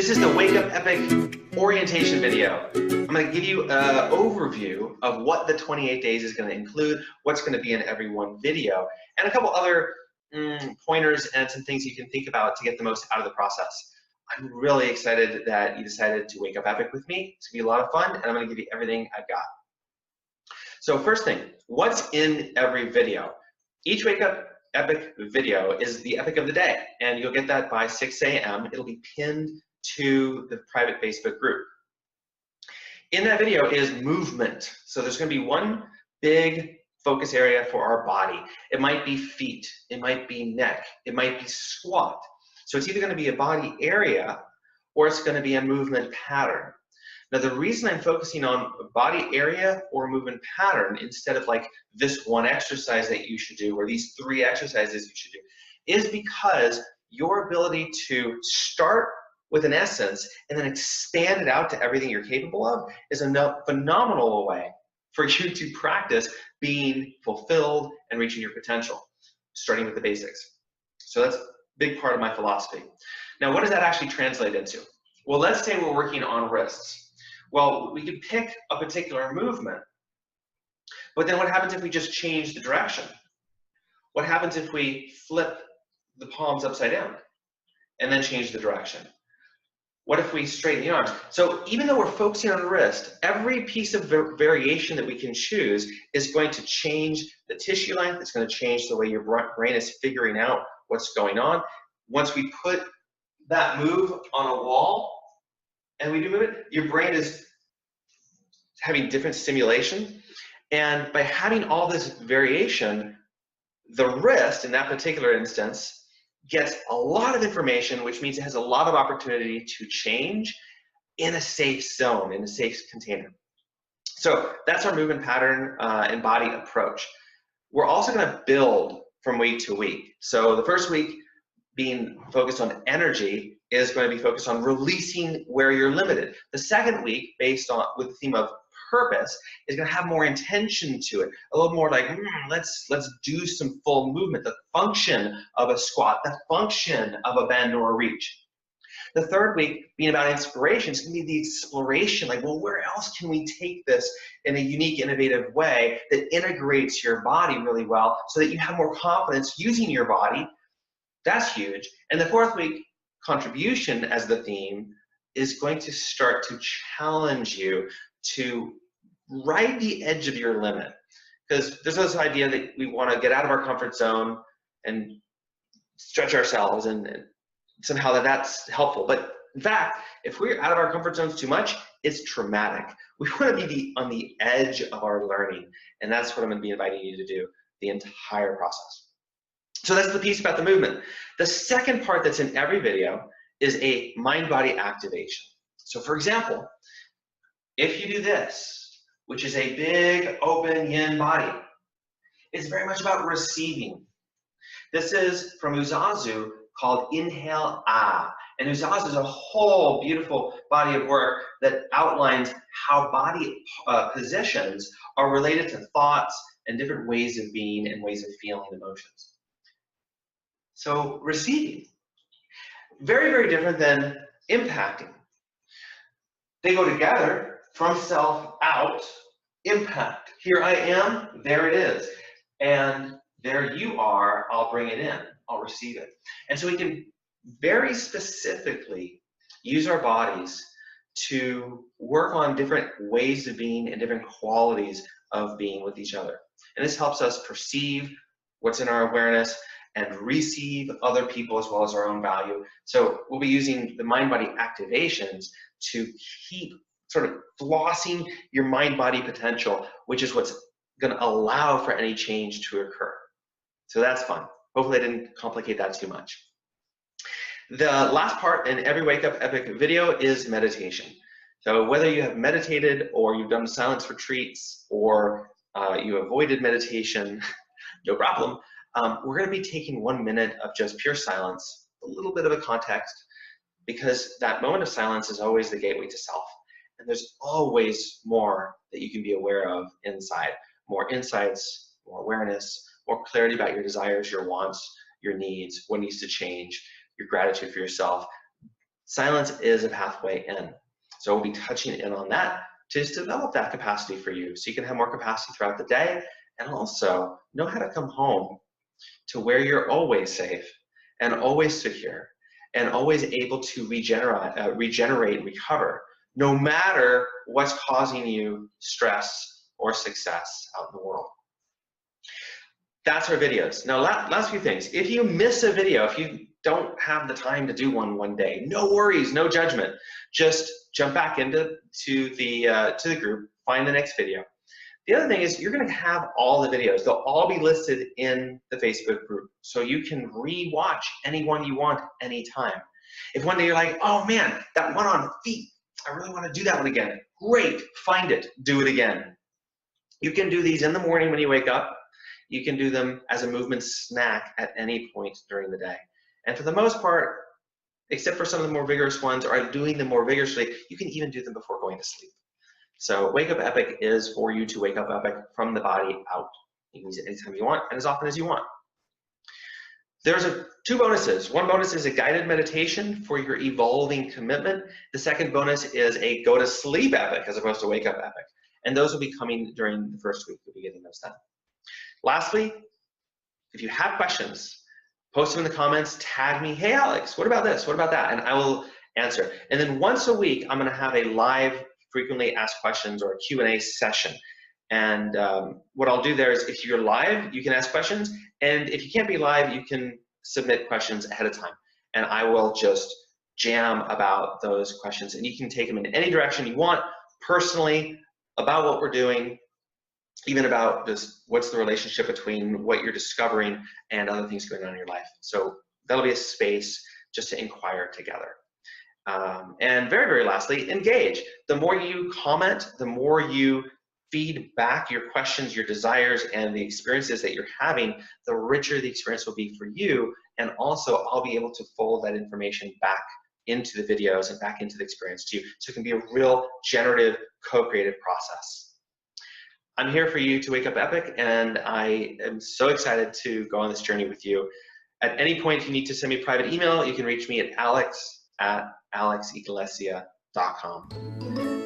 This is the Wake Up Epic orientation video. I'm going to give you an overview of what the 28 days is going to include, what's going to be in every one video, and a couple other pointers and some things you can think about to get the most out of the process. I'm really excited that you decided to Wake Up Epic with me. It's going to be a lot of fun, and I'm going to give you everything I've got. So first thing, what's in every video? Each Wake Up Epic video is the epic of the day, and you'll get that by 6 a.m. It'll be pinned to the private Facebook group. In that video is movement. So there's going to be one big focus area for our body. It might be feet, it might be neck, it might be squat. So it's either going to be a body area or it's going to be a movement pattern. Now the reason I'm focusing on body area or movement pattern instead of like this one exercise that you should do or these 3 exercises you should do is because your ability to start with an essence and then expand it out to everything you're capable of is a phenomenal way for you to practice being fulfilled and reaching your potential, starting with the basics. So that's a big part of my philosophy. Now, what does that actually translate into? Well, let's say we're working on wrists. Well, we could pick a particular movement, but then what happens if we just change the direction? What happens if we flip the palms upside down and then change the direction? What if we straighten the arms? So even though we're focusing on the wrist, every piece of variation that we can choose is going to change the tissue length. It's going to change the way your brain is figuring out what's going on. Once we put that move on a wall and we do move it, your brain is having different stimulation. And by having all this variation, the wrist, in that particular instance, gets a lot of information, which means it has a lot of opportunity to change in a safe zone, in a safe container. So that's our movement pattern and body approach. We're also going to build from week to week. So the first week being focused on energy is going to be focused on releasing where you're limited. The second week, based on with the theme of purpose, is going to have more intention to it, a little more like let's do some full movement, the function of a squat, the function of a bend or a reach. The third week being about inspiration, it's going to be the exploration, like, well, where else can we take this in a unique, innovative way that integrates your body really well so that you have more confidence using your body. That's huge. And the fourth week, contribution as the theme, is going to start to challenge you to ride the edge of your limit. Because there's this idea that we want to get out of our comfort zone and stretch ourselves, and somehow that's helpful. But in fact, if we're out of our comfort zones too much, it's traumatic. We want to be on the edge of our learning, and that's what I'm going to be inviting you to do the entire process. So that's the piece about the movement. The second part that's in every video is a mind-body activation. So for example, if you do this, which is a big open yin body, it's very much about receiving. This is from Uzazu called Inhale Ah. And Uzazu is a whole beautiful body of work that outlines how body positions are related to thoughts and different ways of being and ways of feeling emotions. So receiving, very, very different than impacting. They go together. From self out, impact. Here I am, there it is. And there you are, I'll bring it in, I'll receive it. And so we can very specifically use our bodies to work on different ways of being and different qualities of being with each other. And this helps us perceive what's in our awareness and receive other people as well as our own value. So we'll be using the mind-body activations to keep sort of flossing your mind-body potential, which is what's going to allow for any change to occur. So that's fun. Hopefully I didn't complicate that too much. The last part in every Wake Up Epic video is meditation. So whether you have meditated or you've done silence retreats or you avoided meditation, no problem. We're going to be taking 1 minute of just pure silence, a little bit of a context, because that moment of silence is always the gateway to self. And there's always more that you can be aware of inside. More insights, more awareness, more clarity about your desires, your wants, your needs, what needs to change, your gratitude for yourself. Silence is a pathway in. So we'll be touching in on that to just develop that capacity for you so you can have more capacity throughout the day and also know how to come home to where you're always safe and always secure and always able to regenerate, recover, no matter what's causing you stress or success out in the world. That's our videos. Now, last few things. If you miss a video, if you don't have the time to do one day, no worries, no judgment. Just jump back into the group, find the next video. The other thing is you're going to have all the videos. They'll all be listed in the Facebook group, so you can re-watch any one you want anytime. If one day you're like, oh man, that one on feet, I really want to do that one again. Great, find it, do it again. You can do these in the morning when you wake up. You can do them as a movement snack at any point during the day. And for the most part, except for some of the more vigorous ones, or doing them more vigorously, you can even do them before going to sleep. So Wake Up Epic is for you to wake up epic from the body out. You can use it anytime you want and as often as you want. There's two bonuses. One bonus is a guided meditation for your evolving commitment. The second bonus is a go to sleep epic as opposed to wake up epic. And those will be coming during the first week. We'll be getting those done. Lastly, if you have questions, post them in the comments, tag me, hey Alex, what about this, what about that? And I will answer. And then once a week, I'm gonna have a live frequently asked questions or a Q&A session. And what I'll do there is if you're live, you can ask questions. And if you can't be live, you can submit questions ahead of time. And I will just jam about those questions. And you can take them in any direction you want, personally, about what we're doing, even about just what's the relationship between what you're discovering and other things going on in your life. So that'll be a space just to inquire together. And very, very lastly, engage. The more you comment, the more you feed back your questions, your desires, and the experiences that you're having, the richer the experience will be for you. And also, I'll be able to fold that information back into the videos and back into the experience too. So it can be a real generative, co-creative process. I'm here for you to wake up epic, and I am so excited to go on this journey with you. At any point, if you need to send me a private email, you can reach me at alex@alexiglesia.com.